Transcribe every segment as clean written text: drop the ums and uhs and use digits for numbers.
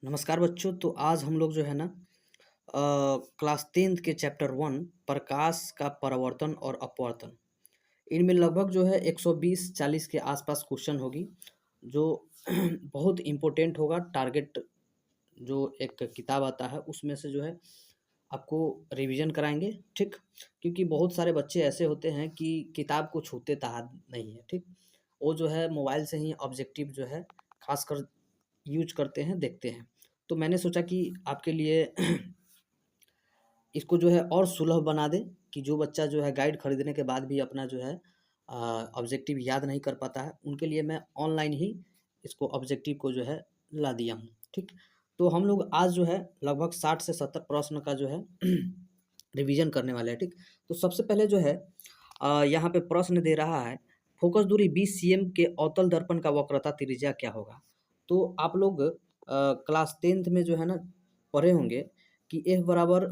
नमस्कार बच्चों। तो आज हम लोग जो है ना क्लास 10th के चैप्टर 1 प्रकाश का परावर्तन और अपवर्तन, इनमें लगभग जो है 120-40 के आसपास क्वेश्चन होगी जो बहुत इम्पोर्टेंट होगा। टारगेट जो एक किताब आता है उसमें से जो है आपको रिवीजन कराएंगे, ठीक। क्योंकि बहुत सारे बच्चे ऐसे होते हैं कि किताब को छूते ताहत नहीं है, ठीक। वो जो है मोबाइल से ही ऑब्जेक्टिव जो है खासकर यूज करते हैं, देखते हैं। तो मैंने सोचा कि आपके लिए इसको जो है और सुलभ बना दें कि जो बच्चा जो है गाइड खरीदने के बाद भी अपना जो है ऑब्जेक्टिव याद नहीं कर पाता है, उनके लिए मैं ऑनलाइन ही इसको ऑब्जेक्टिव को जो है ला दिया हूँ, ठीक। तो हम लोग आज जो है लगभग 60 से 70 प्रश्न का जो है रिवीजन करने वाले हैं, ठीक। तो सबसे पहले जो है यहाँ पे प्रश्न दे रहा है, फोकस दूरी 20 cm के अवतल दर्पण का वक्रता त्रिज्या क्या होगा। तो आप लोग क्लास 10th में जो है ना पढ़े होंगे कि F बराबर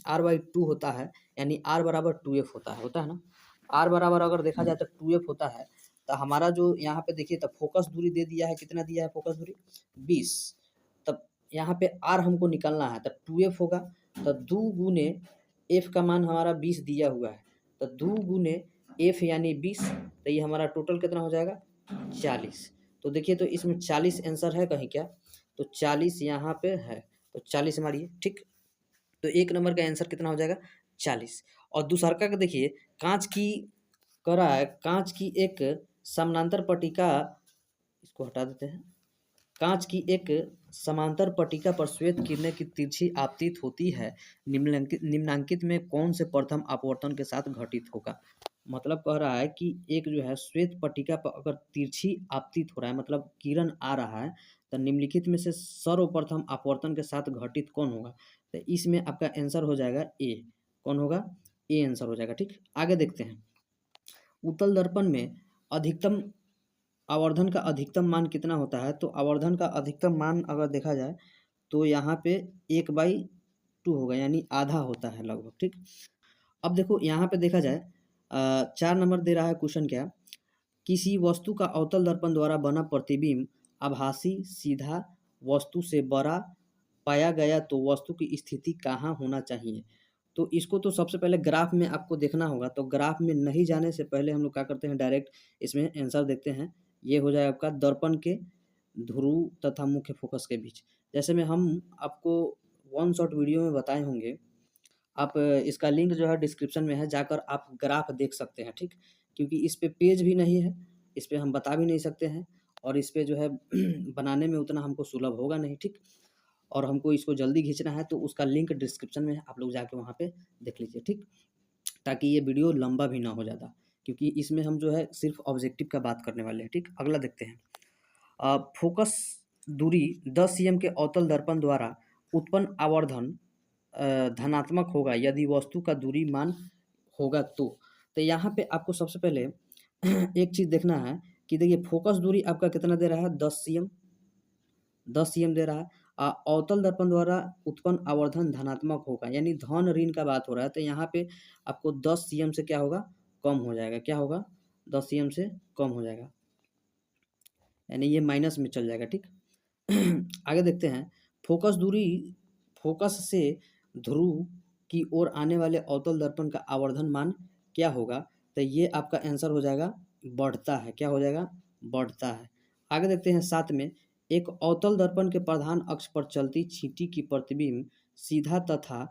R/2 होता है, यानी R बराबर 2F होता है ना। R बराबर अगर देखा जाए तो 2F होता है। तो हमारा जो यहाँ पे देखिए, तब फोकस दूरी दे दिया है, कितना दिया है फोकस दूरी 20। तब यहाँ पे R हमको निकालना है, तब 2F होगा। तो 2 गुने F का मान हमारा 20 दिया हुआ है, तो 2 गुने F यानी 20, तो ये हमारा टोटल कितना हो जाएगा 40। तो देखिए, तो इसमें 40 आंसर है कहीं क्या, तो 40 यहाँ पे है, तो 40 मारिए, ठीक। तो एक नंबर का आंसर कितना हो जाएगा 40। और दूसरका का देखिए, कांच की करा है, कांच की एक समानांतर पट्टिका, इसको हटा देते हैं। कांच की एक समांतर पट्टिका पर श्वेत किरणें की तिरछी आपतित होती है, निम्नांकित में कौन से प्रथम अपवर्तन के साथ घटित होगा। मतलब कह रहा है कि एक जो है श्वेत पट्टिका पर अगर तिरछी आपतित हो रहा है, मतलब किरण आ रहा है, तो निम्नलिखित में से सर्वप्रथम अपवर्तन के साथ घटित कौन होगा। तो इसमें आपका आंसर हो जाएगा ए। कौन होगा, ए आंसर हो जाएगा, ठीक। आगे देखते हैं, उत्तल दर्पण में अधिकतम आवर्धन का अधिकतम मान कितना होता है। तो आवर्धन का अधिकतम मान अगर देखा जाए तो यहाँ पे 1/2 होगा, यानी आधा होता है लगभग, ठीक। अब देखो यहाँ पे देखा जाए 4 नंबर दे रहा है क्वेश्चन क्या, किसी वस्तु का अवतल दर्पण द्वारा बना प्रतिबिंब आभासी सीधा वस्तु से बड़ा पाया गया तो वस्तु की स्थिति कहाँ होना चाहिए। तो इसको तो सबसे पहले ग्राफ में आपको देखना होगा। तो ग्राफ में नहीं जाने से पहले हम लोग क्या करते हैं, डायरेक्ट इसमें आंसर देखते हैं। ये हो जाए आपका दर्पण के ध्रुव तथा मुख्य फोकस के बीच। जैसे में हम आपको वन शॉट वीडियो में बताए होंगे, आप इसका लिंक जो है डिस्क्रिप्शन में है, जाकर आप ग्राफ देख सकते हैं, ठीक। क्योंकि इस पे पेज भी नहीं है, इस पे हम बता भी नहीं सकते हैं, और इस पे जो है बनाने में उतना हमको सुलभ होगा नहीं, ठीक। और हमको इसको जल्दी खींचना है, तो उसका लिंक डिस्क्रिप्शन में है, आप लोग जाके वहाँ पे देख लीजिए, ठीक। ताकि ये वीडियो लंबा भी ना हो ज़्यादा, क्योंकि इसमें हम जो है सिर्फ ऑब्जेक्टिव का बात करने वाले हैं, ठीक। अगला देखते हैं, फोकस दूरी 10 cm के अवतल दर्पण द्वारा उत्पन्न आवर्धन धनात्मक होगा यदि वस्तु का दूरी मान होगा तो यहाँ पे आपको सबसे पहले एक चीज़ देखना है कि देखिए फोकस दूरी आपका कितना दे रहा है 10 cm दे रहा है। अवतल दर्पण द्वारा उत्पन्न आवर्धन धनात्मक होगा, यानी धन ऋण का बात हो रहा है। तो यहाँ पे आपको 10 cm से क्या होगा, कम हो जाएगा। क्या होगा, 10 cm से कम हो जाएगा, यानी ये माइनस में चल जाएगा, ठीक। आगे देखते हैं, फोकस दूरी, फोकस से ध्रुव की ओर आने वाले अवतल दर्पण का आवर्धन मान क्या होगा। तो ये आपका आंसर हो जाएगा बढ़ता है। क्या हो जाएगा, बढ़ता है। आगे देखते हैं, साथ में एक अवतल दर्पण के प्रधान अक्ष पर चलती चींटी की प्रतिबिंब सीधा तथा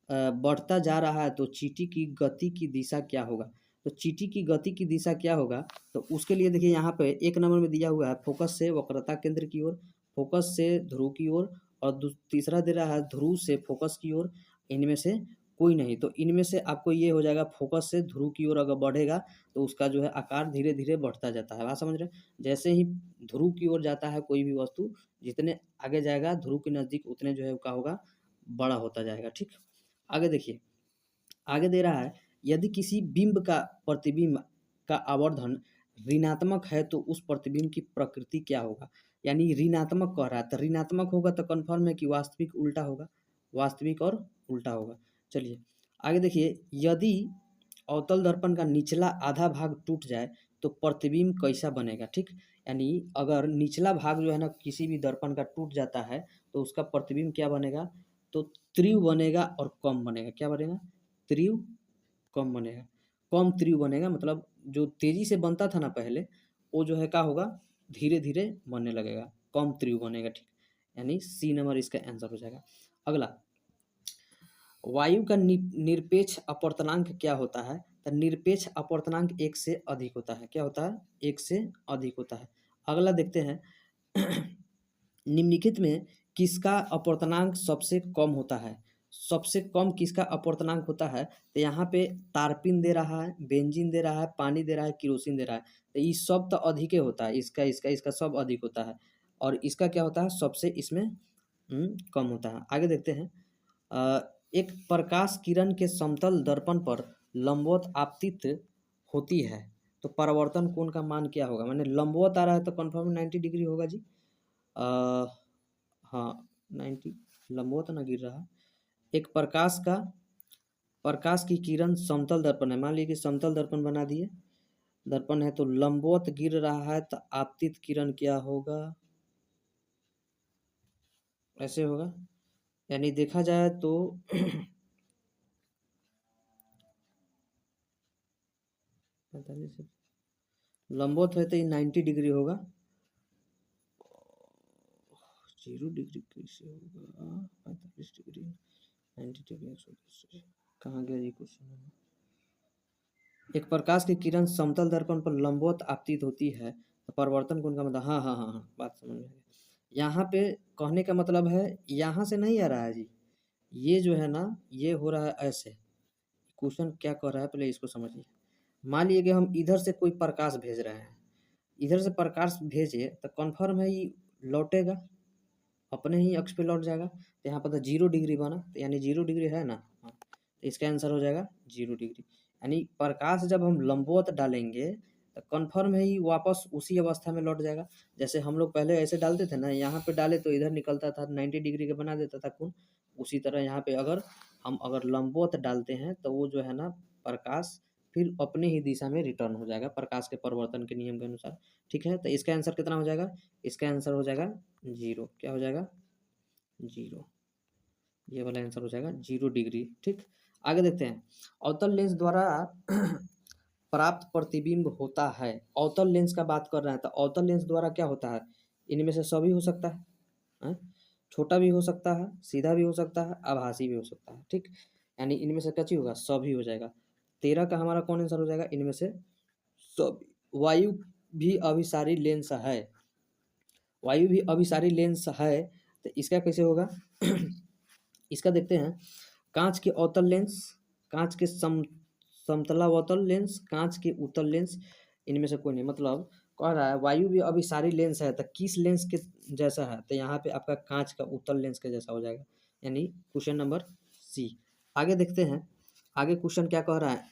बढ़ता जा रहा है तो चींटी की गति की दिशा क्या होगा। तो चींटी की गति की दिशा क्या होगा, तो उसके लिए देखिए यहाँ पे एक नंबर में दिया हुआ है फोकस से वक्रता केंद्र की ओर, फोकस से ध्रुव की ओर, और तीसरा दे रहा है ध्रुव से फोकस की ओर। इनमें से कोई नहीं, तो इनमें से आपको ये हो जाएगा फोकस से ध्रुव की ओर अगर बढ़ेगा तो उसका जो है आकार धीरे धीरे बढ़ता जाता है। बात समझ रहे हैं। जैसे ही ध्रुव की ओर जाता है कोई भी वस्तु, जितने आगे जाएगा ध्रुव के नज़दीक उतने जो है क्या होगा, बड़ा होता जाएगा, ठीक। आगे देखिए, आगे दे रहा है, यदि किसी बिंब का प्रतिबिंब का आवर्धन ऋणात्मक है तो उस प्रतिबिंब की प्रकृति क्या होगा। यानी ऋणात्मक कह रहा है, तो ऋणात्मक होगा तो कन्फर्म है कि वास्तविक उल्टा होगा, वास्तविक और उल्टा होगा। चलिए आगे देखिए, यदि अवतल दर्पण का निचला आधा भाग टूट जाए तो तो प्रतिबिंब कैसा बनेगा, ठीक। यानी अगर निचला भाग जो है ना किसी भी दर्पण का टूट जाता है तो उसका प्रतिबिंब क्या बनेगा, तो तीव्र बनेगा और कम बनेगा। क्या बनेगा, तीव्र कम बनेगा, कम तीव्र बनेगा। मतलब जो तेजी से बनता था ना पहले, वो जो है क्या होगा, धीरे धीरे बनने लगेगा, कम तीव्र बनेगा, ठीक। यानी सी नंबर इसका आंसर हो जाएगा। अगला, वायु का निरपेक्ष अपवर्तनांक क्या होता है, तो निरपेक्ष अपवर्तनांक 1 से अधिक होता है। क्या होता है, 1 से अधिक होता है। अगला देखते हैं निम्नलिखित में किसका अपवर्तनांक सबसे कम होता है, सबसे कम किसका अपवर्तनांक होता है, तो यहाँ पे तारपीन दे रहा है, बेंजीन दे रहा है, पानी दे रहा है, केरोसिन दे रहा है, तो ये सब तो अधिक ही होता है, इसका इसका इसका सब अधिक होता है, और इसका क्या होता है, सबसे इसमें कम होता है। आगे देखते हैं, एक प्रकाश किरण के समतल दर्पण पर लंबवत आपतित होती है तो परावर्तन कोण का मान क्या होगा। मैंने लंबवत आ रहा है तो कन्फर्म 90 डिग्री होगा जी। हाँ 90, लंबवत ना गिर रहा है। एक प्रकाश की किरण समतल दर्पण है, मान लीजिए कि समतल दर्पण बना दिए, दर्पण है तो लंबवत गिर रहा है तो आपतित किरण क्या होगा, ऐसे होगा। यानी देखा जाए तो लंबवत है तो ये 90 डिग्री होगा, 0 डिग्री कैसे होगा, 45 डिग्री, 90 डिग्री, 120 डिग्री, कहाँ गया ये क्वेश्चन। एक प्रकाश की किरण समतल दर्पण पर लंबवत आपतित होती है तो परिवर्तन कोण का मतलब, हाँ हाँ हाँ हाँ, बात समझ में आ गई। यहाँ पे कहने का मतलब है यहाँ से नहीं आ रहा है जी, ये जो है ना ये हो रहा है ऐसे। क्वेश्चन क्या कह रहा है पहले इसको समझिए। मान लीजिए कि हम इधर से कोई प्रकाश भेज रहे हैं, इधर से प्रकाश भेजे तो कन्फर्म है ये लौटेगा, अपने ही अक्ष पे लौट जाएगा। तो यहाँ पर तो 0 डिग्री बना, तो यानी 0 डिग्री है ना, हाँ, तो इसका आंसर हो जाएगा 0 डिग्री। यानी प्रकाश जब हम लंबवत डालेंगे तो कन्फर्म है ही वापस उसी अवस्था में लौट जाएगा। जैसे हम लोग पहले ऐसे डालते थे ना, यहाँ पे डाले तो इधर निकलता था, 90 डिग्री का बना देता था कोण। उसी तरह यहाँ पे अगर लंबवत डालते हैं तो वो जो है ना प्रकाश फिर अपने ही दिशा में रिटर्न हो जाएगा प्रकाश के परिवर्तन के नियम के अनुसार, ठीक है। तो इसका आंसर कितना हो जाएगा, इसका आंसर हो जाएगा 0। क्या हो जाएगा, 0, ये वाला आंसर हो जाएगा 0 डिग्री, ठीक। आगे देखते हैं, अवतल लेंस द्वारा प्राप्त प्रतिबिंब होता है। अवतल लेंस का बात कर रहे हैं तो अवतल लेंस द्वारा क्या होता है, इनमें से सभी हो सकता है, हैं? छोटा भी हो सकता है, सीधा भी हो सकता है, आभासी भी हो सकता है, ठीक। यानी इनमें से क्या चीज होगा, सभी हो जाएगा। 13 का हमारा कौन आंसर हो जाएगा, इनमें से सभी। वायु भी अभिसारी लेंस है, वायु भी अभिसारी लेंस है, तो इसका कैसे होगा इसका देखते हैं, कांच के अवतल लेंस, कांच के समतलावतल लेंस, कांच के उत्तल लेंस, इनमें से कोई नहीं। मतलब कह रहा है वायु भी अभिसारी लेंस है तो किस लेंस के जैसा है, तो यहाँ पे आपका कांच का उत्तल लेंस के जैसा हो जाएगा, यानी क्वेश्चन नंबर सी। आगे देखते हैं, आगे क्वेश्चन क्या कह रहा है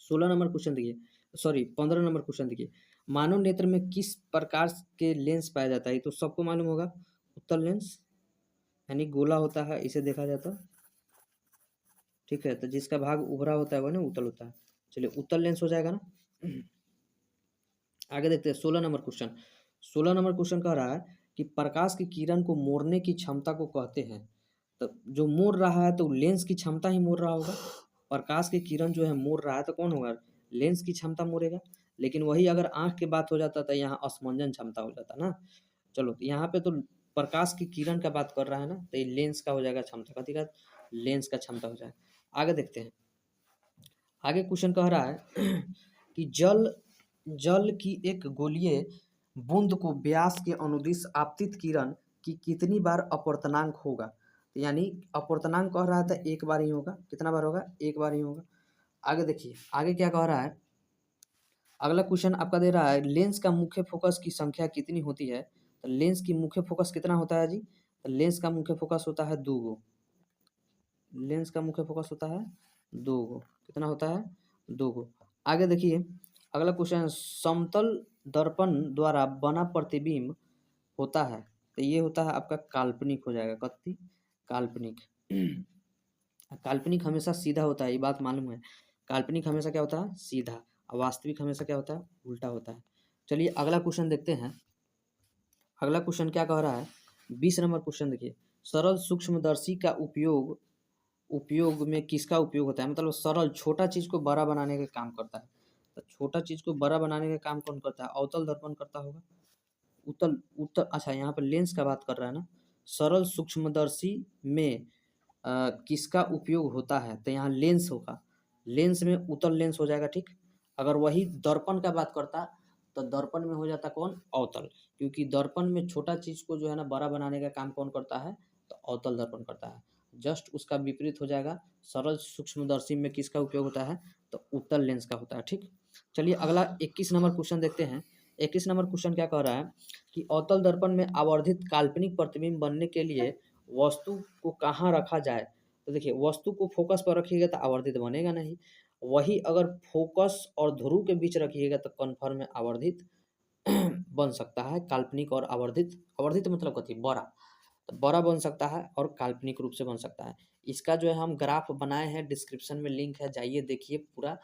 16 नंबर क्वेश्चन देखिए, सॉरी 15 नंबर क्वेश्चन देखिए, मानव नेत्र में किस प्रकार के लेंस पाया जाता है, तो सबको मालूम होगा, उत्तल लेंस, यानी गोला होता है इसे देखा जाता, ठीक है। तो जिसका भाग उभरा होता है वह ना उत्तल होता है, चलिए उत्तल लेंस हो जाएगा ना। आगे देखते हैं 16 नंबर क्वेश्चन। 16 नंबर क्वेश्चन कह रहा है कि प्रकाश की किरण को मोड़ने की क्षमता को कहते हैं, तो जो मोड़ रहा है तो लेंस की क्षमता ही मोड़ रहा होगा। प्रकाश की किरण जो है मोड़ रहा है तो कौन होगा, लेंस की क्षमता मोड़ेगा। लेकिन वही अगर आंख की बात हो जाता तो यहाँ अस्मंजन क्षमता हो जाता ना। चलो यहाँ पे तो प्रकाश की किरण का बात कर रहा है ना, तो ये लेंस का हो जाएगा क्षमता, कथी का, लेंस का क्षमता हो जाएगा। आगे देखते हैं, आगे क्वेश्चन कह रहा है कि जल जल की एक गोलीय बूंद को व्यास के अनुदिश आपतित किरण की कितनी बार अपवर्तनांक होगा, तो यानी अपवर्तनांक कह रहा था एक बार ही होगा, कितना बार होगा, एक बार ही होगा। आगे देखिए आगे क्या कह रहा है, अगला क्वेश्चन आपका दे रहा है लेंस का मुख्य फोकस की संख्या कितनी होती है, तो लेंस की मुख्य फोकस कितना होता है जी, तो लेंस का मुख्य फोकस होता है 2 गो, लेंस का मुख्य फोकस होता है 2 गो, कितना होता है 2 गो। आगे देखिए अगला क्वेश्चन, समतल दर्पण द्वारा बना प्रतिबिंब होता है, तो ये होता है आपका काल्पनिक हो जाएगा, कथी, काल्पनिक। काल्पनिक हमेशा सीधा होता है, ये बात मालूम है, काल्पनिक हमेशा क्या होता है, सीधा। और वास्तविक हमेशा क्या होता है, उल्टा होता है। चलिए अगला क्वेश्चन देखते हैं। अगला क्वेश्चन क्या कह रहा है, 20 नंबर क्वेश्चन देखिए, सरल सूक्ष्मदर्शी का उपयोग उपयोग में किसका उपयोग होता है, मतलब सरल छोटा चीज को बड़ा बनाने का काम करता है। तो छोटा चीज को बड़ा बनाने का काम कौन करता है, अवतल दर्पण करता होगा। उत्तल उत्तर अच्छा यहाँ पर लेंस का बात कर रहा है ना। सरल सूक्ष्मदर्शी में किसका उपयोग होता है, तो यहाँ लेंस होगा। लेंस में उत्तल लेंस हो जाएगा, ठीक। अगर वही दर्पण का बात करता तो दर्पण में हो जाता कौन, अवतल। क्योंकि दर्पण में छोटा चीज को जो है ना बड़ा बनाने का काम कौन करता है, तो अवतल दर्पण करता है। जस्ट उसका विपरीत हो जाएगा, सरल सूक्ष्मदर्शी में किसका उपयोग होता है, तो उत्तल लेंस का होता है, ठीक। चलिए अगला 21 नंबर क्वेश्चन देखते हैं। 21 नंबर क्वेश्चन क्या कह रहा है कि अवतल दर्पण में आवर्धित काल्पनिक प्रतिबिंब बनने के लिए वस्तु को कहाँ रखा जाए। तो देखिए वस्तु को फोकस पर रखिएगा तो आवर्धित बनेगा नहीं, वही अगर फोकस और ध्रुव के बीच रखिएगा तो कन्फर्म में आवर्धित बन सकता है। काल्पनिक और आवर्धित, आवर्धित मतलब कथी, बड़ा, तो बड़ा बन सकता है और काल्पनिक रूप से बन सकता है। इसका जो है हम ग्राफ बनाए हैं, डिस्क्रिप्शन में लिंक है, जाइए देखिए, पूरा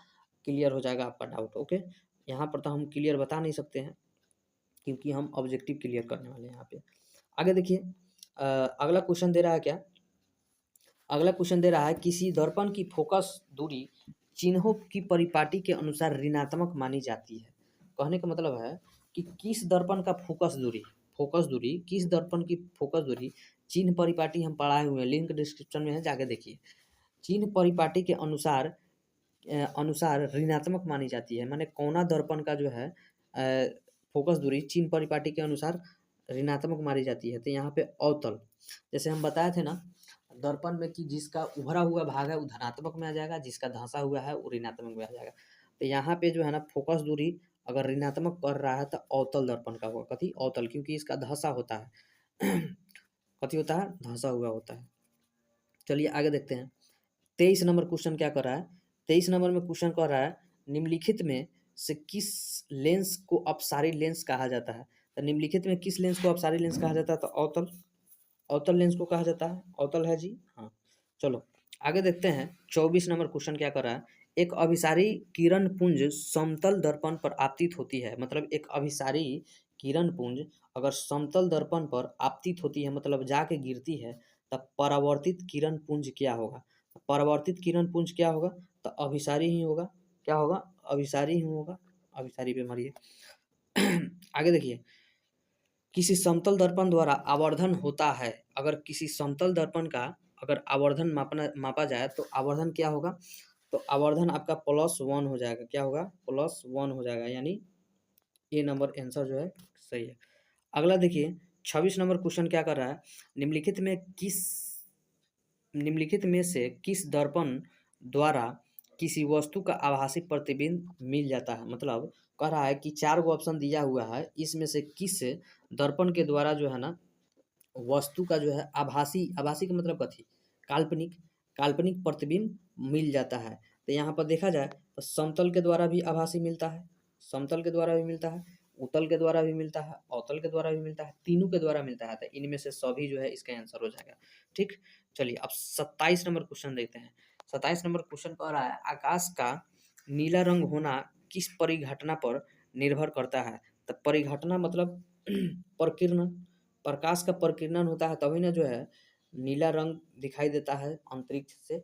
क्लियर हो जाएगा आपका डाउट। ओके, यहाँ पर तो हम क्लियर बता नहीं सकते हैं क्योंकि हम ऑब्जेक्टिव क्लियर करने वाले हैं यहाँ पे। आगे देखिए अगला क्वेश्चन दे रहा है क्या, अगला क्वेश्चन दे रहा है किसी दर्पण की फोकस दूरी चिन्हों की परिपाटी के अनुसार ऋणात्मक मानी जाती है। कहने का मतलब है कि किस दर्पण का फोकस दूरी, फोकस दूरी किस दर्पण की फोकस दूरी चिन्ह परिपाटी हम पढ़ाए हुए हैं, लिंक डिस्क्रिप्शन में है, जाके देखिए। चिन्ह परिपाटी के अनुसार अनुसार ऋणात्मक मानी जाती है, माने कोना दर्पण का जो है फोकस दूरी चिन्ह परिपाटी के अनुसार ऋणात्मक मानी जाती है। तो यहाँ पे अवतल, जैसे हम बताए थे ना दर्पण में कि जिसका उभरा हुआ भाग है वो धनात्मक में आ जाएगा, जिसका धंसा हुआ है वो ऋणात्मक में आ जाएगा। तो यहाँ पे जो है ना फोकस दूरी अगर ऋणात्मक कर रहा है तो अवतल दर्पण का होगा, कथी, अवतल, क्योंकि इसका धंसा होता है कथी होता है, धंसा हुआ होता है। चलिए आगे देखते हैं। 23 नंबर क्वेश्चन क्या कर रहा है, 23 नंबर में क्वेश्चन कर रहा है निम्नलिखित में से किस लेंस को अपसारी लेंस कहा जाता है। तो निम्नलिखित में किस लेंस को अपसारी लेंस कहा जाता है, तो अवतल, अवतल लेंस को कहा जाता है, अवतल है जी, हाँ। चलो आगे देखते हैं। 24 नंबर क्वेश्चन क्या कर रहा है, एक अभिसारी किरण पुंज समतल दर्पण पर आपतित होती है, मतलब एक अभिसारी किरण पुंज अगर समतल दर्पण पर आपतित होती है मतलब जाके गिरती है, तब परावर्तित किरण पुंज क्या होगा। परावर्तित किरण पुंज क्या होगा, तो अभिसारी ही होगा, क्या होगा, अभिसारी ही होगा। अभिसारी पे मारिए आगे देखिए, किसी समतल दर्पण द्वारा आवर्धन होता है, अगर किसी समतल दर्पण का अगर आवर्धन मापा जाए तो आवर्धन क्या होगा, तो आवर्धन आपका +1 हो जाएगा, क्या होगा, +1 हो जाएगा, यानी ए नंबर आंसर जो है सही है। अगला देखिए 26 नंबर क्वेश्चन क्या कर रहा है, निम्नलिखित में से किस दर्पण द्वारा किसी वस्तु का आभासी प्रतिबिंब मिल जाता है, मतलब कह रहा है कि 4 गो ऑप्शन दिया हुआ है, इसमें से किस दर्पण के द्वारा जो है ना वस्तु का जो है आभासी, आभासी का मतलब कथी, काल्पनिक, काल्पनिक प्रतिबिंब मिल जाता है। तो यहाँ पर देखा जाए तो समतल के द्वारा भी आभासी मिलता है, समतल के द्वारा भी मिलता है, उत्तल के द्वारा भी मिलता है, अवतल के द्वारा भी मिलता है, तीनों के द्वारा मिलता है। तो इनमें से सभी जो है इसका आंसर हो जाएगा, ठीक। चलिए अब 27 नंबर क्वेश्चन देखते हैं। 27 नंबर क्वेश्चन कह रहा है आकाश का नीला रंग होना किस परिघटना पर निर्भर करता है। तो परिघटना मतलब प्रकीर्णन, प्रकाश का प्रकीर्णन होता है तभी ना जो है नीला रंग दिखाई देता है अंतरिक्ष से।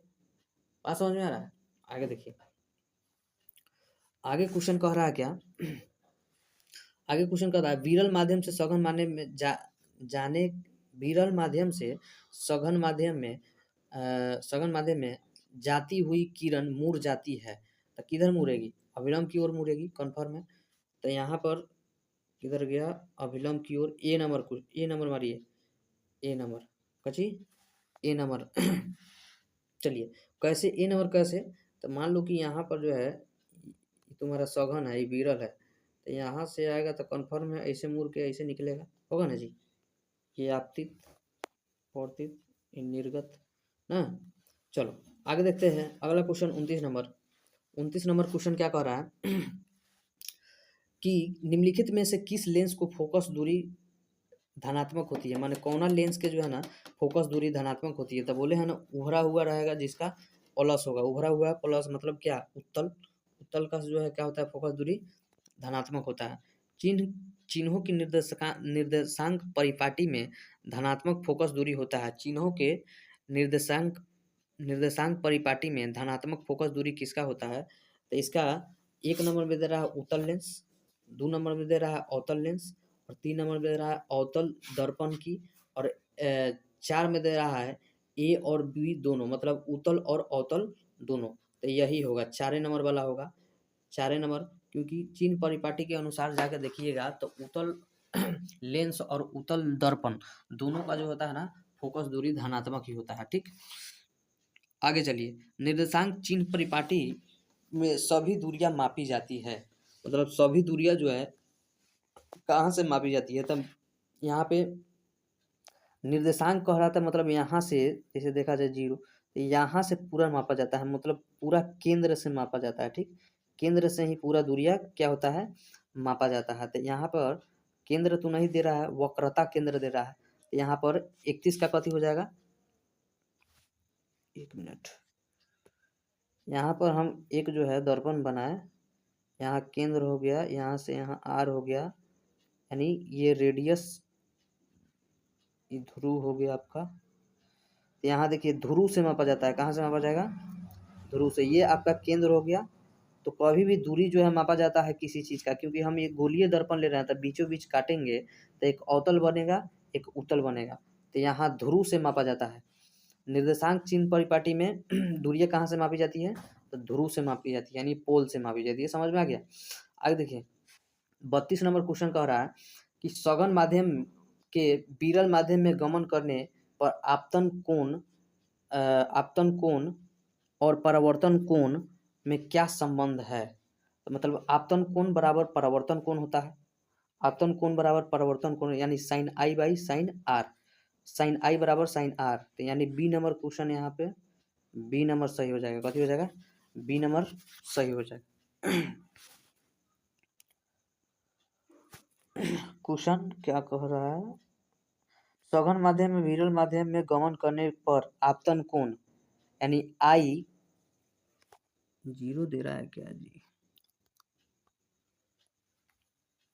बात समझ में आ रहा है, आगे देखिए। आगे क्वेश्चन कह रहा है क्या आगे क्वेश्चन कह रहा है विरल माध्यम से सघन माध्यम में जाने, विरल माध्यम से सघन माध्यम में सघन माध्यम में जाती हुई किरण मुड़ जाती है, तो किधर मुड़ेगी, अविलंब की ओर मुड़ेगी, कन्फर्म है। तो यहाँ पर किधर गया, अविलंब की ओर, ए नंबर को, ए नंबर मारिए, ए नंबर कची, ए नंबर चलिए कैसे ए नंबर कैसे, तो मान लो कि यहाँ पर जो है तुम्हारा सघन है, ये विरल है, तो यहाँ से आएगा तो कन्फर्म है ऐसे मुड़ के ऐसे निकलेगा, होगा ना जी, ये आपतित पौर्तित निर्गत ना। चलो आगे देखते हैं अगला क्वेश्चन 29 नंबर। 29 नंबर क्वेश्चन क्या कह रहा है कि निम्नलिखित में से किस लेंस को फोकस दूरी धनात्मक होती है, माने कौना लेंस के जो है ना फोकस दूरी धनात्मक होती है। तो बोले है ना उभरा हुआ रहेगा जिसका प्लस होगा, उभरा हुआ प्लस मतलब क्या, उत्तल, उत्तल का जो है क्या होता है, फोकस दूरी धनात्मक होता है। चिन्हों की निर्देशांक परिपाटी में धनात्मक फोकस दूरी होता है। चिन्हों के निर्देशांक निर्देशांक परिपाटी में धनात्मक फोकस दूरी किसका होता है? तो इसका 1 नंबर में दे रहा है उत्तल लेंस, 2 नंबर में दे रहा है अवतल लेंस, और 3 नंबर में दे रहा है अवतल दर्पण की, और 4 में दे रहा है ए और बी दोनों, मतलब उत्तल और अवतल दोनों। तो यही होगा, 4 नंबर वाला होगा, 4 नंबर, क्योंकि चिन्ह परिपाटी के अनुसार जाकर देखिएगा तो उत्तल लेंस और उत्तल दर्पण दोनों का जो होता है ना, फोकस दूरी धनात्मक ही होता है। ठीक, आगे चलिए। निर्देशांक चिन्ह परिपाटी में सभी दूरियां मापी जाती है, मतलब सभी दूरियां जो है कहाँ से मापी जाती है? तब यहाँ पे निर्देशांक कह रहा था, मतलब यहाँ से जैसे देखा जाए 0, तो यहाँ से पूरा मापा जाता है, मतलब पूरा केंद्र से मापा जाता है। ठीक, केंद्र से ही पूरा दूरिया क्या होता है, मापा जाता है। तो यहाँ पर केंद्र तो नहीं दे रहा है, वक्रता केंद्र दे रहा है। तो यहाँ पर 31 का कथी हो जाएगा, 1 मिनट, यहाँ पर हम एक जो है दर्पण बनाए, यहाँ केंद्र हो गया, यहाँ से यहाँ आर हो गया, यानी ये रेडियस, ये ध्रुव हो गया आपका। यहाँ देखिए ध्रुव से मापा जाता है, कहाँ से मापा जाएगा, ध्रुव से। ये आपका केंद्र हो गया। तो कभी भी दूरी जो है मापा जाता है किसी चीज़ का, क्योंकि हम ये गोलीय दर्पण ले रहे हैं, तो बीचों बीच काटेंगे तो एक अवतल बनेगा, एक उत्तल बनेगा। तो यहाँ ध्रुव से मापा जाता है। निर्देशांक चिन्ह परिपाटी में दूरियां कहाँ से मापी जाती है, तो ध्रुव से मापी जाती है, यानी पोल से मापी जाती है। समझ में आ गया? आगे देखिए, 32 नंबर क्वेश्चन कह रहा है कि सघन माध्यम के विरल माध्यम में गमन करने पर आपतन कोण और परावर्तन कोण में क्या संबंध है? तो मतलब आपतन कोण बराबर परावर्तन कोण होता है। आपतन कोण बराबर परावर्तन कोण, यानी sine I by sine R, sine I बराबर साइन आर। तो यानी बी नंबर क्वेश्चन यहाँ पे बी नंबर सही हो जाएगा। कथी हो जाएगा? बी नंबर सही हो जाएगा। क्वेश्चन क्या कह रहा है, सघन माध्यम में विरल माध्यम में गमन करने पर आपतन कोण यानी आई, 0 दे रहा है क्या जी,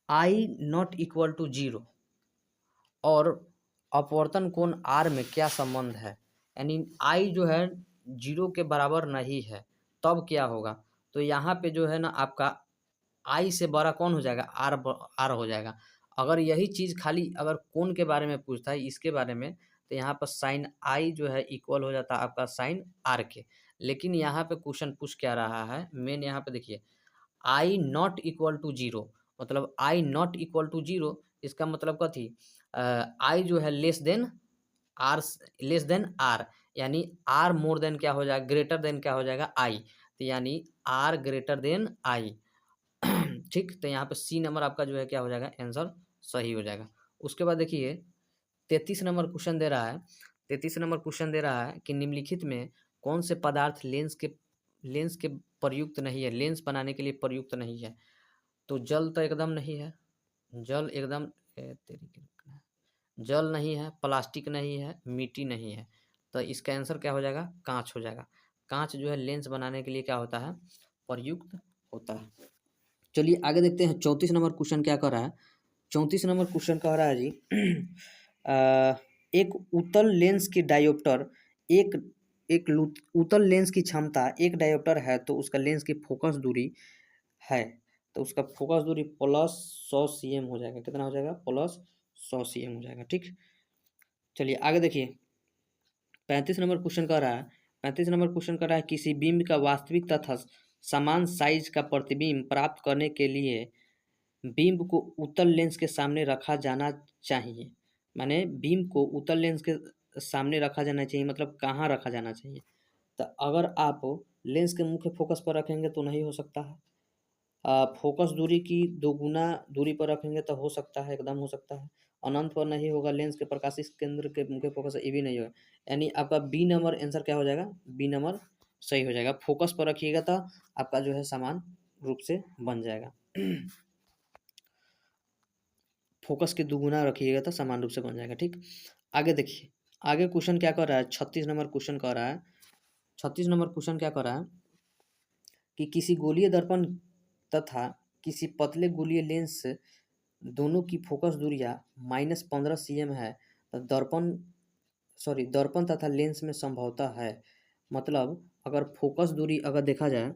आई नॉट इक्वल टू 0 और अपवर्तन कोण आर में क्या संबंध है? यानी आई जो है 0 के बराबर नहीं है, तब क्या होगा? तो यहाँ पे जो है ना आपका आई से बड़ा कौन हो जाएगा, आर हो जाएगा। अगर यही चीज़ खाली अगर कोण के बारे में पूछता है, इसके बारे में, तो यहाँ पर साइन आई जो है इक्वल हो जाता है आपका साइन आर के। लेकिन यहाँ पे क्वेश्चन पूछ क्या रहा है, मेन यहाँ पे देखिए, आई नॉट इक्वल टू 0, मतलब आई नॉट इक्वल टू 0, इसका मतलब कथी, आई जो है less than R, less than R, यानी आर मोर देन क्या हो जाएगा, ग्रेटर देन क्या हो जाएगा, आई। तो यानी आर ग्रेटर देन आई। ठीक, तो यहाँ पे सी नंबर आपका जो है क्या हो जाएगा, आंसर सही हो जाएगा। उसके बाद देखिए 33 नंबर क्वेश्चन दे रहा है। 33 नंबर क्वेश्चन दे रहा है कि निम्नलिखित में कौन से पदार्थ लेंस के प्रयुक्त नहीं है, लेंस बनाने के लिए प्रयुक्त नहीं है? तो जल तो एकदम नहीं है, जल एकदम जल नहीं है, प्लास्टिक नहीं है, मिट्टी नहीं है। तो इसका आंसर क्या हो जाएगा, कांच हो जाएगा। कांच जो है लेंस बनाने के लिए क्या होता है, प्रयुक्त होता है। चलिए आगे देखते हैं 34 नंबर क्वेश्चन क्या कर रहा है। 34 नंबर क्वेश्चन कह रहा है जी एक उत्तल लेंस की डायोप्टर एक एक उत्तल लेंस की क्षमता एक डायोप्टर है, तो उसका लेंस की फोकस दूरी है, तो उसका फोकस दूरी प्लस 100 cm हो जाएगा। कितना हो जाएगा, प्लस 100 cm हो जाएगा। ठीक, चलिए आगे देखिए 35 नंबर क्वेश्चन कर रहा है। 35 नंबर क्वेश्चन कर रहा है किसी बिंब का वास्तविक तथा समान साइज का प्रतिबिंब प्राप्त करने के लिए बिंब को उत्तल लेंस के सामने रखा जाना चाहिए। माने बिंब को उत्तल लेंस के सामने रखा जाना चाहिए, मतलब कहाँ रखा जाना चाहिए? तो अगर आप लेंस के मुख्य फोकस पर रखेंगे तो नहीं हो सकता है। फोकस दूरी की 2 गुना दूरी पर रखेंगे तो हो सकता है, एकदम हो सकता है। अनंत पर नहीं होगा, लेंस के प्रकाशित केंद्र के मुख्य फोकस ये भी नहीं होगा। यानी आपका बी नंबर आंसर क्या हो जाएगा, बी नंबर सही हो जाएगा। फोकस पर रखिएगा तो आपका जो है समान रूप से बन जाएगा। फोकस के दुगुना रखिएगा तो समान रूप से बन जाएगा। ठीक, आगे देखिए, आगे क्वेश्चन क्या कर रहा है, 36 नंबर क्वेश्चन कर रहा है। 36 नंबर क्वेश्चन क्या कर रहा है कि किसी गोलीय दर्पण तथा किसी पतले गोलीय लेंस दोनों की फोकस दूरियां -15 cm है, तो दर्पण तथा लेंस में संभवतः है। मतलब अगर फोकस दूरी अगर देखा जाए,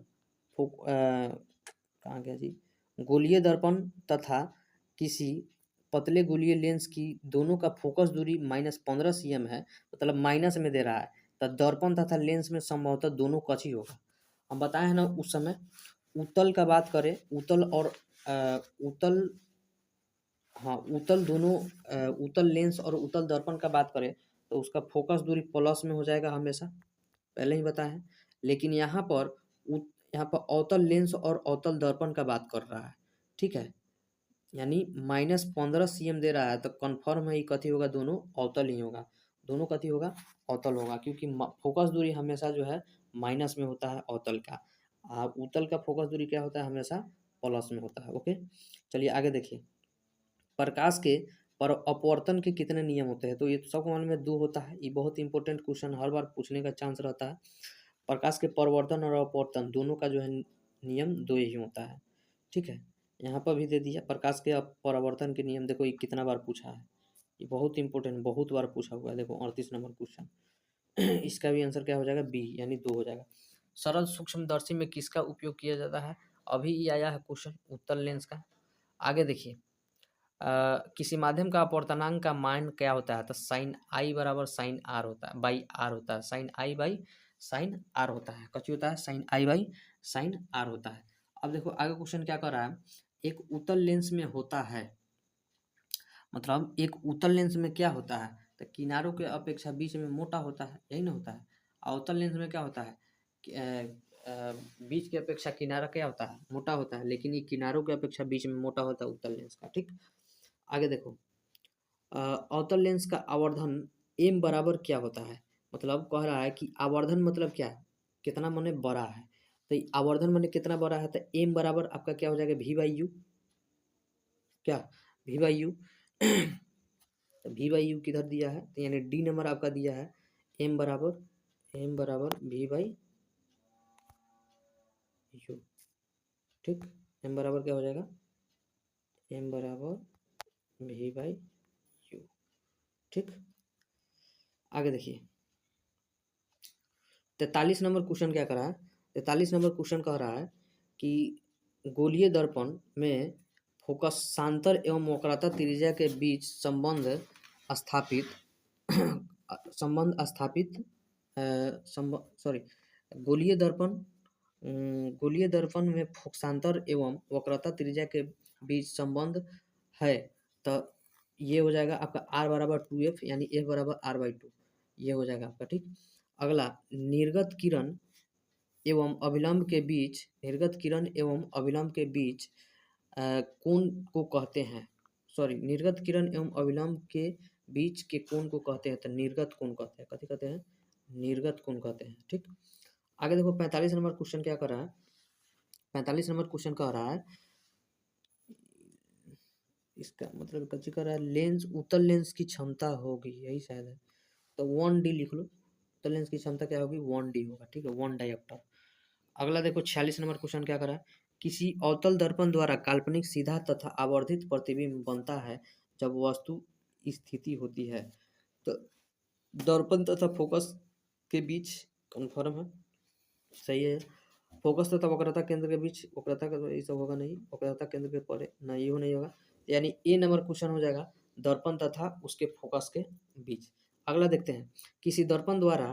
कहाँ गया जी, गोलीय दर्पण तथा किसी पतले गोलीय लेंस की दोनों का फोकस दूरी -15 cm है, मतलब माइनस में दे रहा है, तो दर्पण तथा लेंस में संभवतः दोनों कच ही होगा। हम बताए हैं ना उस समय, उत्तल का बात करें, उत्तल और उत्तल, हाँ उत्तल दोनों, उत्तल लेंस और उत्तल दर्पण का बात करें तो उसका फोकस दूरी प्लस में हो जाएगा हमेशा, पहले ही बताया है। लेकिन यहाँ पर अवतल लेंस और अवतल दर्पण का बात कर रहा है, ठीक है, यानी -15 cm दे रहा है, तो कन्फर्म है ये कथी होगा, दोनों अवतल ही होगा, दोनों कथी होगा, अवतल होगा, क्योंकि फोकस दूरी हमेशा जो है माइनस में होता है अवतल का, उत्तल का फोकस दूरी क्या होता है, हमेशा प्लस में होता है। ओके, चलिए आगे देखिए। प्रकाश के पर अपवर्तन के कितने नियम होते हैं, तो ये सबको मालूम है 2 होता है, ये बहुत इंपॉर्टेंट क्वेश्चन हर बार पूछने का चांस रहता है। प्रकाश के परावर्तन और अपवर्तन दोनों का जो है नियम 2 ही होता है, ठीक है। यहाँ पर भी दे दिया प्रकाश के परावर्तन के नियम, देखो ये कितना बार पूछा है, ये बहुत इंपॉर्टेंट, बहुत बार पूछा हुआ है, देखो 38 नंबर क्वेश्चन। इसका भी आंसर क्या हो जाएगा, बी, यानी 2 हो जाएगा। सरल सूक्ष्मदर्शी में किसका उपयोग किया जाता है, अभी ये आया है क्वेश्चन उत्तल लेंस का। आगे देखिए, किसी माध्यम का अपवर्तनांक का मान क्या होता है, तो साइन आई बराबर साइन आर होता है, बाई आर होता है, sine I by sine R होता है, कच्ची होता है, sine I by sine R होता है। अब देखो आगे क्वेश्चन क्या कर रहा है, एक उत्तल लेंस में होता है, मतलब एक उत्तल लेंस में क्या होता है, तो किनारों के अपेक्षा बीच में मोटा होता है, यही ना होता है। अवतल लेंस में क्या होता है, बीच की अपेक्षा किनारा क्या होता है, मोटा होता है, लेकिन ये किनारों के अपेक्षा बीच में मोटा होता है उत्तल लेंस का, ठीक। आगे देखो, अवतल लेंस का आवर्धन एम बराबर क्या होता है, मतलब कह रहा है कि आवर्धन मतलब क्या है, कितना माने बड़ा है, तो आवर्धन माने कितना बड़ा है, तो एम बराबर आपका क्या हो जाएगा, वी बाई यू, क्या, वी बाई यू। तो वी बाई यू किधर दिया है, तो यानी डी नंबर आपका दिया है, एम बराबर वी बाई यू, ठीक। एम बराबर क्या हो जाएगा, एम बराबर वी बाई यू, ठीक। आगे देखिए, 43 नंबर क्वेश्चन क्या कर रहा है, 43 नंबर क्वेश्चन कह रहा है कि गोलीय दर्पण में फोकसांतर एवं वक्रता त्रिज्या के बीच स्थापित संबंध स्थापित सॉरी, गोलीय दर्पण गोलीय दर्पण में फोकसांतर एवं वक्रता त्रिज्या के बीच संबंध है, तो ये हो जाएगा आपका r बराबर 2f, यानी f बराबर r/2, ये हो जाएगा आपका, ठीक। अगला, निर्गत किरण एवं अभिलंब के बीच, निर्गत किरण एवं अभिलंब के बीच कोण को कहते हैं, सॉरी, निर्गत किरण एवं अभिलंब के बीच के कोण को कहते हैं, तो निर्गत कोण कहते हैं, कथी कहते हैं, निर्गत कोण कहते हैं, ठीक। आगे देखो 45 नंबर क्वेश्चन क्या कर रहा है, 45 नंबर क्वेश्चन कह रहा है, इसका मतलब कच्ची कर रहा है, लेंस उत्तल लेंस की क्षमता होगी, यही शायद है, तो 1D लिख लो, उत्तल लेंस की क्षमता क्या होगी, 1D होगा, ठीक है, 1 डायोप्टर। अगला देखो 46 नंबर क्वेश्चन क्या करा है, किसी अवतल दर्पण द्वारा काल्पनिक सीधा तथा आवर्धित प्रतिबिंब बनता है जब वस्तु स्थिति होती है, तो दर्पण तथा फोकस के बीच, कन्फर्म है, सही है, फोकस तथा वक्रता केंद्र के बीच, वक्रता का ये सब होगा नहीं, वक्रता केंद्र के परे ना, ये नहीं होगा, यानी ए नंबर क्वेश्चन हो जाएगा, दर्पण तथा उसके फोकस के बीच। अगला देखते हैं, किसी दर्पण द्वारा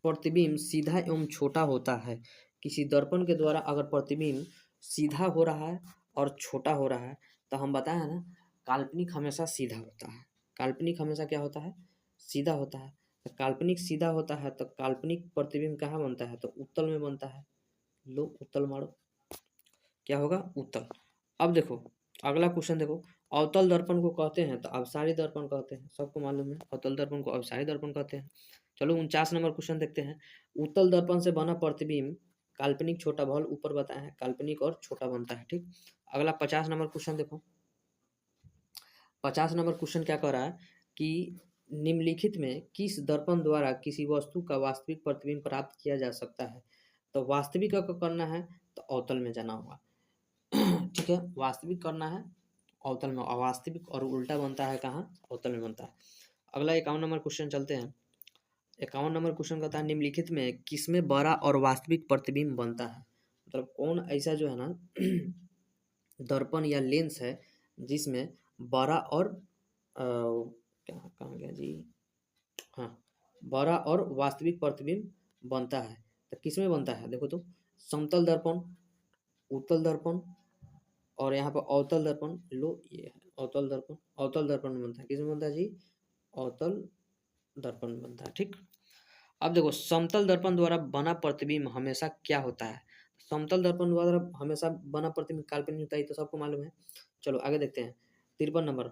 प्रतिबिंब सीधा एवं छोटा होता है, किसी दर्पण के द्वारा अगर प्रतिबिंब सीधा हो रहा है और छोटा हो रहा है, तो हम बताए हैं ना, काल्पनिक हमेशा सीधा होता है, काल्पनिक हमेशा क्या होता है, सीधा होता है, तो काल्पनिक सीधा होता है, तो काल्पनिक प्रतिबिंब कहाँ बनता है, तो उत्तल में बनता है, लो उत्तल मारो, क्या होगा, उत्तल। अब देखो अगला क्वेश्चन देखो, अवतल दर्पण को कहते हैं तो अपसारी दर्पण कहते हैं, सबको मालूम है, अवतल दर्पण को अपसारी दर्पण कहते हैं। चलो 49 नंबर क्वेश्चन देखते हैं, उत्तल दर्पण से बना प्रतिबिंब काल्पनिक छोटा बल, ऊपर बताया है काल्पनिक और छोटा बनता है, ठीक। अगला 50 नंबर क्वेश्चन देखो, 50 नंबर क्वेश्चन क्या कह रहा है कि निम्नलिखित में किस दर्पण द्वारा किसी वस्तु का वास्तविक प्रतिबिंब प्राप्त किया जा सकता है, तो वास्तविक अगर करना है तो अवतल में जाना होगा। ठीक है, वास्तविक करना है अवतल में, अवास्तविक और उल्टा बनता है कहाँ, अवतल में बनता है। अगला 51 नंबर क्वेश्चन चलते हैं। 51 नंबर क्वेश्चन कहता है निम्नलिखित में किसमें बड़ा और वास्तविक प्रतिबिंब बनता है। मतलब कौन ऐसा जो है ना दर्पण या लेंस है जिसमें बड़ा और क्या कहाँ गया जी, हाँ, बड़ा और वास्तविक प्रतिबिंब बनता है। तो किसमें बनता है देखो तो, समतल दर्पण, उत्तल दर्पण और यहाँ पर अवतल दर्पण, लो ये है अवतल दर्पण, अवतल दर्पण में बनता है। किसमें बनता है जी, अवतल दर्पण में बनता है। ठीक, अब देखो समतल दर्पण द्वारा बना प्रतिबिंब हमेशा क्या होता है। समतल दर्पण द्वारा हमेशा बना प्रतिबिंब काल्पनिक होता है, तो सबको मालूम है। चलो आगे देखते हैं 53 नंबर,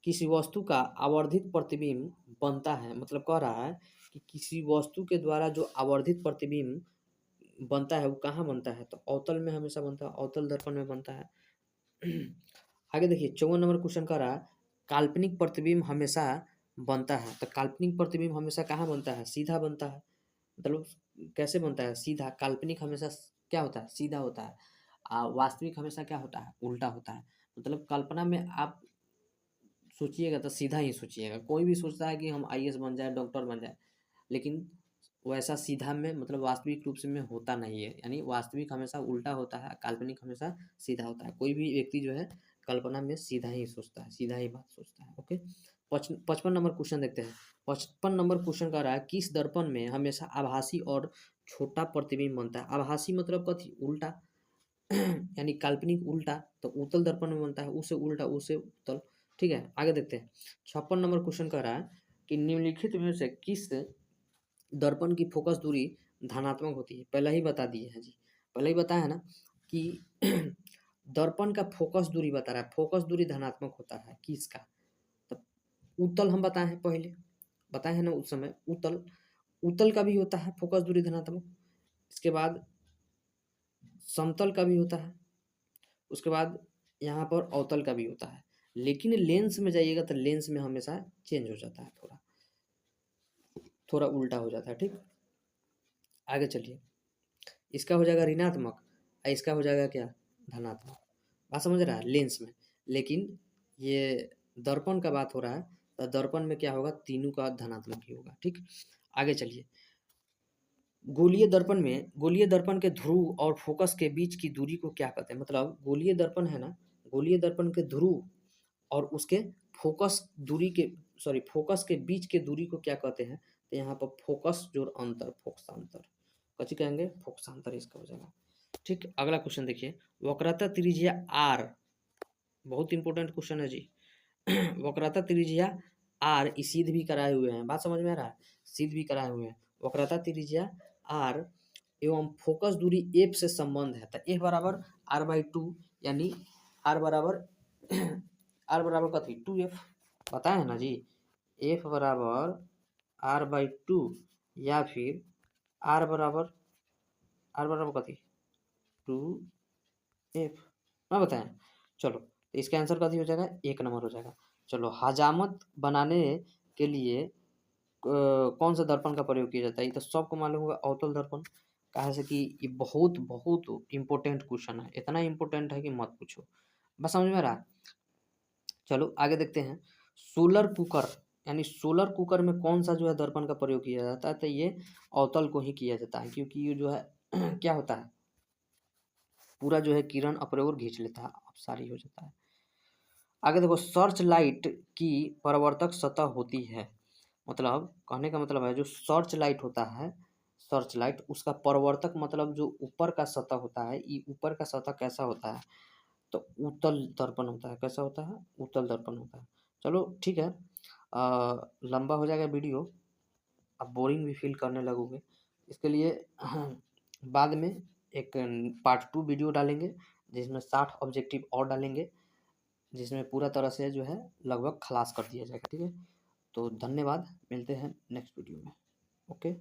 किसी वस्तु का आवर्धित प्रतिबिंब बनता है, मतलब कह रहा है कि किसी वस्तु के द्वारा जो आवर्धित प्रतिबिंब बनता है वो कहाँ बनता है, तो अवतल में हमेशा बनता है, अवतल दर्पण में बनता है। आगे देखिए 54 नंबर क्वेश्चन का रहा काल्पनिक प्रतिबिंब हमेशा बनता है, तो काल्पनिक प्रतिबिंब हमेशा कहाँ बनता है, सीधा बनता है। मतलब कैसे बनता है, सीधा। काल्पनिक हमेशा क्या होता है, सीधा होता है। वास्तविक हमेशा क्या होता है, उल्टा होता है। मतलब कल्पना में आप सोचिएगा तो सीधा ही सोचिएगा। कोई भी सोचता है कि हम आईएएस बन जाए, डॉक्टर बन जाए, लेकिन वैसा सीधा में मतलब वास्तविक रूप से में होता नहीं है। यानी वास्तविक हमेशा उल्टा होता है, काल्पनिक हमेशा सीधा होता है। कोई भी व्यक्ति जो है कल्पना में सीधा ही सोचता है, सीधा ही बात सोचता है। ओके, 55 नंबर क्वेश्चन देखते हैं। 55 नंबर क्वेश्चन का रहा है किस दर्पण में हमेशा आभासी और छोटा प्रतिबिंब बनता है। आभासी मतलब कथी, उल्टा। यानी काल्पनिक उल्टा, तो उत्तल दर्पण में बनता है, उसे उल्टा उसे उत्तल। ठीक है, आगे देखते हैं। 56 नंबर क्वेश्चन कह रहा है कि निम्नलिखित में से किस दर्पण की फोकस दूरी धनात्मक होती है। पहले ही बता दिए हैं जी, पहले ही बताया है ना कि दर्पण का फोकस दूरी बता रहा है, फोकस दूरी धनात्मक होता है किसका, तो उत्तल हम बताए हैं, पहले बताए हैं ना उस समय। उत्तल, उत्तल का भी होता है फोकस दूरी धनात्मक। इसके बाद समतल का भी होता है, उसके बाद यहाँ पर अवतल का भी होता है। लेकिन लेंस में जाइएगा तो लेंस में हमेशा चेंज हो जाता है, थोड़ा थोड़ा उल्टा हो जाता है। ठीक, आगे चलिए। इसका हो जाएगा ऋणात्मक और इसका हो जाएगा क्या, धनात्मक। बात समझ रहा है, लेंस में। लेकिन ये दर्पण का बात हो रहा है, तो दर्पण में क्या होगा, तीनों का धनात्मक ही होगा। ठीक, आगे चलिए। गोलीय दर्पण में, गोलीय दर्पण के ध्रुव और फोकस के बीच की दूरी को क्या कहते हैं। मतलब गोलीय दर्पण है ना, गोलीय दर्पण के ध्रुव और उसके फोकस दूरी के, सॉरी फोकस के बीच के दूरी को क्या कहते हैं। तो यहाँ पर फोकस जोड़ अंतर, फोकसांतर कथी कहेंगे, फोकसांतर इसका हो जाएगा। ठीक, अगला क्वेश्चन देखिए। वक्रता त्रिज्या आर, बहुत इंपॉर्टेंट क्वेश्चन है जी। वक्रता त्रिज्या आर सिद्ध भी कराए हुए हैं, बात समझ में आ रहा है, सिद्ध भी कराए हुए हैं। वक्रता त्रिज्या आर एवं फोकस दूरी एफ से संबंध है, तो एफ बराबर r/2, यानी आर बराबर आर बराबर कथी 2f, बताए है ना जी। एफ बराबर r/2 या फिर आर बराबर कथी 2f, ना बताएं। चलो तो इसका आंसर कथी हो जाएगा, 1 नंबर हो जाएगा। चलो, हजामत बनाने के लिए कौन सा दर्पण का प्रयोग किया जाता है, ये तो सबको मालूम होगा, अवतल दर्पण। कहा से कि ये बहुत बहुत इंपॉर्टेंट क्वेश्चन है, इतना इंपॉर्टेंट है कि मत पूछो। बस समझ में आ रहा। चलो आगे देखते हैं। सोलर कुकर, यानी सोलर कुकर में कौन सा जो है दर्पण का प्रयोग किया जाता है, तो ये अवतल को ही किया जाता है, क्योंकि ये जो है क्या होता है, पूरा जो है किरण अपने ओर खींच लेता है, अपसारी हो जाता है। आगे देखो, सर्च लाइट की परावर्तक सतह होती है। मतलब कहने का मतलब है जो सर्च लाइट होता है, सर्च लाइट उसका परावर्तक मतलब जो ऊपर का सतह होता है, ये ऊपर का सतह कैसा होता है, तो उत्तल दर्पण होता है। कैसा होता है, उत्तल दर्पण होता है। चलो ठीक है, लंबा हो जाएगा वीडियो, अब बोरिंग भी फील करने लगोगे, इसके लिए बाद में एक पार्ट 2 वीडियो डालेंगे, जिसमें 60 ऑब्जेक्टिव और डालेंगे, जिसमें पूरा तरह से जो है लगभग खलास कर दिया जाएगा। ठीक है, तो धन्यवाद, मिलते हैं नेक्स्ट वीडियो में। ओके।